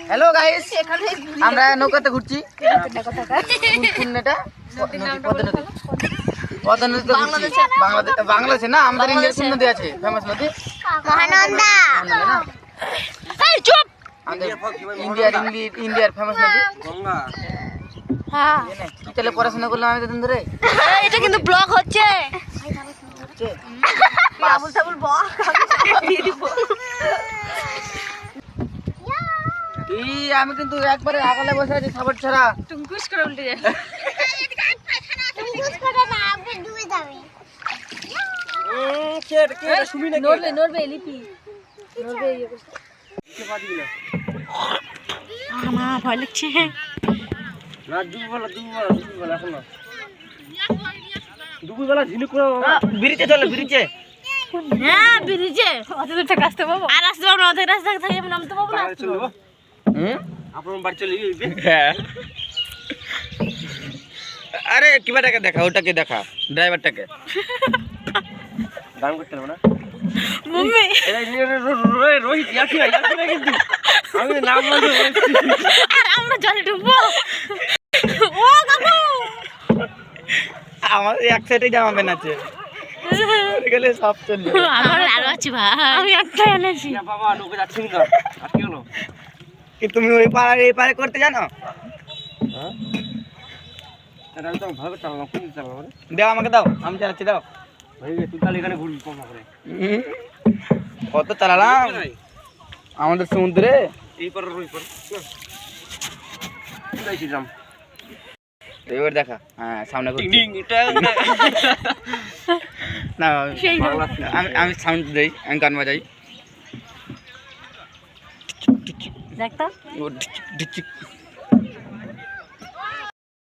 Hello guys, আমরা নৌকাতে ঘুরছি। বাংলাদেশে না, আমাদের ইন্ডিয়ার কোন নদী আছে ফেমাস নদী? মহানন্দা। ইন্ডিয়ার ফেমাস নদী গঙ্গা। কি তাহলে পড়াশোনা করলাম আমি দুদিন ধরে। এটা কিন্তু ব্লগ হচ্ছে। আমি কিন্তু একবারে আগালে বসে আছি, সাপোর্ট ছাড়া। টুঙ্কুস করে উল্টে যায়। নড়বে লিপি আমার ভয় লাগছে। দুপুরবেলা ঝিনুক বিরিচে চলে, বিরিচে। হ্যাঁ বিরিজে অত দূর থেকে আসতে পাবো? আর আসতে পাবো না, অর্ধেক রাস্তা থেকে আমি নামতে পাবো না। আপনার বাড়ি চলে হ্যাঁ। আরে কিবাটাকে দেখা, ওটাকে দেখা, ড্রাইভারটাকে গান করতে হবে না। মম্মি রোহিত ইয়াকি না, কিন্তু আমি নাম বলতে বলছি। আর আমরা জলে ডুববো। ও কাকু আমার এক সাইডে জামা প্যান্ট আছে, গেলে সব চলবে। আমার আরো আছে ভাই, আমি একটা এনেছি। বাবা নৌকা যাচ্ছে কিন্তু আজকে হলো কি তুমি ওই পাড়ার এই পারে করতে জানো? হ্যাঁ আমি তো ভালো চালালাম, কোন চালালাম? দাও আমাকে, দাও, আমি চালাচ্ছি, দাও ভাই। তুই তাহলে এখানে ঘুরবি কম করে, কত চালালাম আমাদের সমুদ্রে। এই পারে ওই পারে যাম এবার দেখা। হ্যাঁ সামনে না, আমি সাউন্ড দেই, আমি গান বাজাই। দেখতো